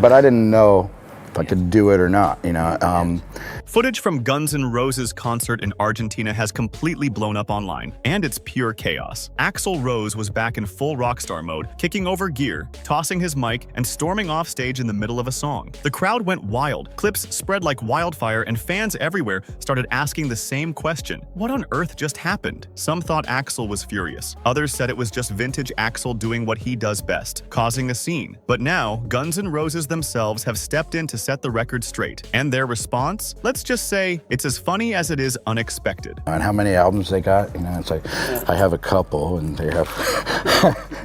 but I didn't know if I could do it or not, you know. Footage from Guns N' Roses' concert in Argentina has completely blown up online, and it's pure chaos. Axl Rose was back in full rockstar mode, kicking over gear, tossing his mic, and storming off stage in the middle of a song. The crowd went wild, clips spread like wildfire, and fans everywhere started asking the same question: what on earth just happened? Some thought Axl was furious. Others said it was just vintage Axl doing what he does best, causing a scene. But now, Guns N' Roses themselves have stepped in to set the record straight. And their response? Let's just say it's as funny as it is unexpected. And how many albums they got? You know, it's like, I have a couple, and they have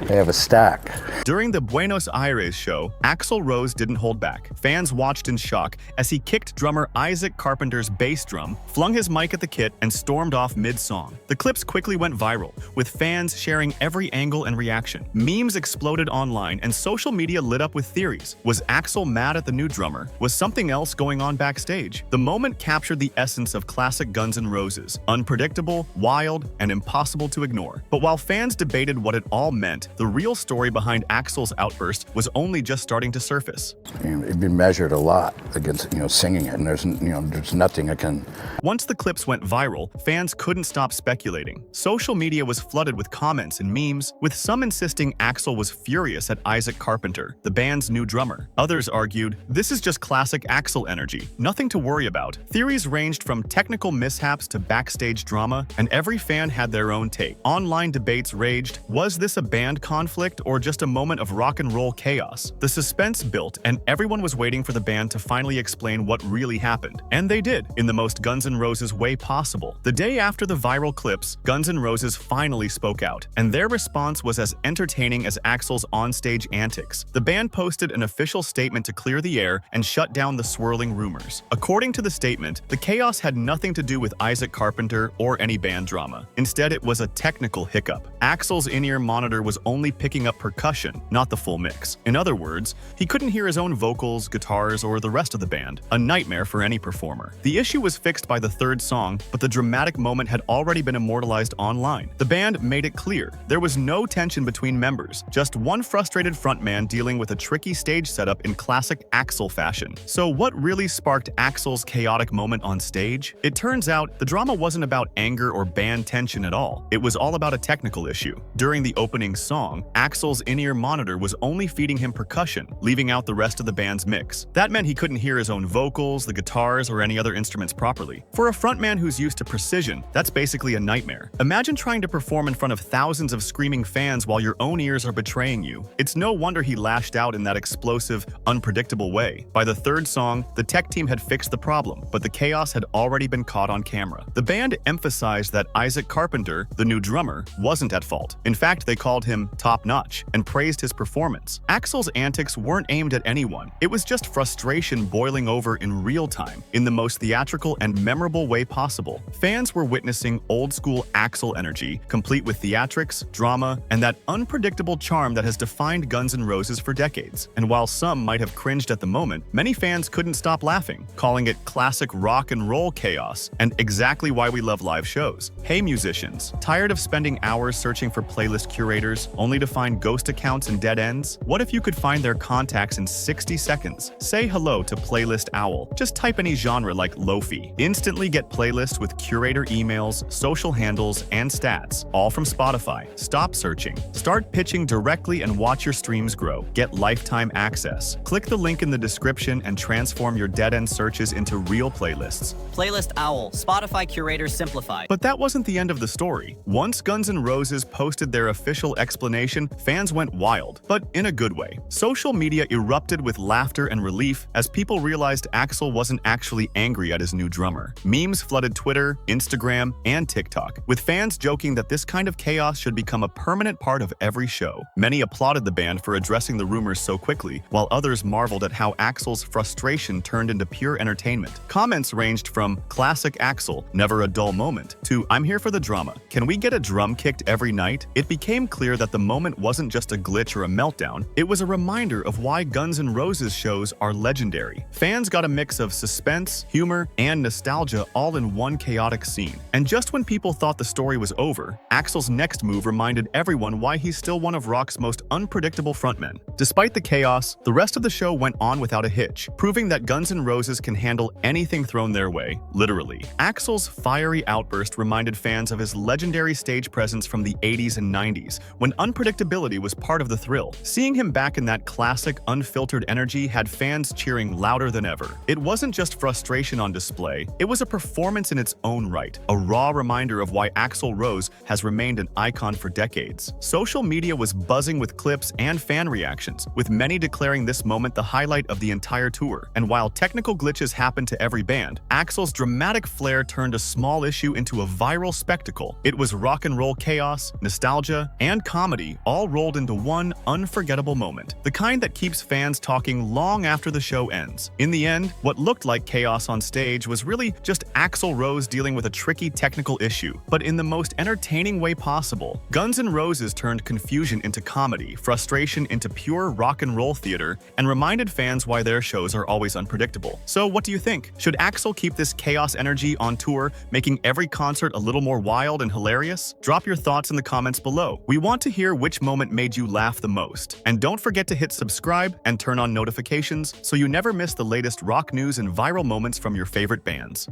they have a stack. During the Buenos Aires show, Axl Rose didn't hold back. Fans watched in shock as he kicked drummer Isaac Carpenter's bass drum, flung his mic at the kit, and stormed off mid-song. The clips quickly went viral, with fans sharing every angle and reaction. Memes exploded online, and social media lit up with theories. Was Axl mad at the new drummer? Was something else going on backstage? The moment captured the essence of classic Guns N' Roses: unpredictable, wild, and impossible to ignore. But while fans debated what it all meant, the real story behind Axl's outburst was only just starting to surface. It'd been measured a lot against, singing it, and there's nothing I can. Once the clips went viral, fans couldn't stop speculating. Social media was flooded with comments and memes, with some insisting Axl was furious at Isaac Carpenter, the band's new drummer. Others argued, this is just classic Axl energy, nothing to worry about. Theories ranged from technical mishaps to backstage drama, and every fan had their own take. Online debates raged. Was this a band conflict or just a moment of rock and roll chaos? The suspense built, and everyone was waiting for the band to finally explain what really happened. And they did, in the most Guns N' Roses way possible. The day after the viral clips, Guns N' Roses finally spoke out, and their response was as entertaining as Axl's onstage antics. The band posted an official statement to clear the air and shut down the swirling rumors. According to the statement, the chaos had nothing to do with Isaac Carpenter or any band drama. Instead, it was a technical hiccup. Axl's in-ear monitor was only picking up percussion, not the full mix. In other words, he couldn't hear his own vocals, guitars, or the rest of the band. A nightmare for any performer. The issue was fixed by the third song, but the dramatic moment had already been immortalized online. The band made it clear there was no tension between members, just one frustrated frontman dealing with a tricky stage setup in classic Axl fashion. So what really sparked Axl's chaotic moment on stage? It turns out the drama wasn't about anger or band tension at all. It was all about a technical issue. During the opening song, Axl's in-ear monitor was only feeding him percussion, leaving out the rest of the band's mix. That meant he couldn't hear his own vocals, the guitars, or any other instruments properly. For a frontman who's used to precision, that's basically a nightmare. Imagine trying to perform in front of thousands of screaming fans while your own ears are betraying you. It's no wonder he lashed out in that explosive, unpredictable way. By the third song, the tech team had fixed the problem, but the chaos had already been caught on camera. The band emphasized that Isaac Carpenter, the new drummer, wasn't at fault. In fact, they called him top-notch and praised his performance. Axl's antics weren't aimed at anyone. It was just frustration boiling over in real time, in the most theatrical and memorable way possible. Fans were witnessing old-school Axl energy, complete with theatrics, drama, and that unpredictable charm that has defined Guns N' Roses for decades. And while some might have cringed at the moment, many fans couldn't stop laughing, calling it classic rock and roll chaos, and exactly why we love live shows. Hey musicians, tired of spending hours searching for playlist curators only to find ghost accounts and dead ends? What if you could find their contacts in 60 seconds? Say hello to Playlist Owl. Just type any genre like Lo-fi. Instantly get playlists with curator emails, social handles, and stats, all from Spotify. Stop searching. Start pitching directly and watch your streams grow. Get lifetime access. Click the link in the description and transform your dead-end searches into real playlists. Playlist Owl, Spotify Curator Simplified. But that wasn't the end of the story. Once Guns N' Roses posted their official explanation, fans went wild, but in a good way. Social media erupted with laughter and relief as people realized Axl wasn't actually angry at his new drummer. Memes flooded Twitter, Instagram, and TikTok, with fans joking that this kind of chaos should become a permanent part of every show. Many applauded the band for addressing the rumors so quickly, while others marveled at how Axl Axl's frustration turned into pure entertainment. Comments ranged from "Classic Axl, never a dull moment," to "I'm here for the drama. Can we get a drum kicked every night?" It became clear that the moment wasn't just a glitch or a meltdown, it was a reminder of why Guns N' Roses shows are legendary. Fans got a mix of suspense, humor, and nostalgia all in one chaotic scene. And just when people thought the story was over, Axl's next move reminded everyone why he's still one of rock's most unpredictable frontmen. Despite the chaos, the rest of the show went on without a hitch, proving that Guns N' Roses can handle anything thrown their way, literally. Axl's fiery outburst reminded fans of his legendary stage presence from the 80s and 90s, when unpredictability was part of the thrill. Seeing him back in that classic, unfiltered energy had fans cheering louder than ever. It wasn't just frustration on display, it was a performance in its own right, a raw reminder of why Axl Rose has remained an icon for decades. Social media was buzzing with clips and fan reactions, with many declaring this moment the highlight of the entire tour. And while technical glitches happened to every band, Axl's dramatic flair turned a small issue into a viral spectacle. It was rock and roll chaos, nostalgia, and comedy all rolled into one unforgettable moment, the kind that keeps fans talking long after the show ends. In the end, what looked like chaos on stage was really just Axl Rose dealing with a tricky technical issue, but in the most entertaining way possible. Guns N' Roses turned confusion into comedy, frustration into pure rock and roll theater, and reminded fans why their shows are always unpredictable. So what do you think? Should Axl keep this chaos energy on tour, making every concert a little more wild and hilarious? Drop your thoughts in the comments below. We want to hear which moment made you laugh the most. And don't forget to hit subscribe and turn on notifications so you never miss the latest rock news and viral moments from your favorite bands.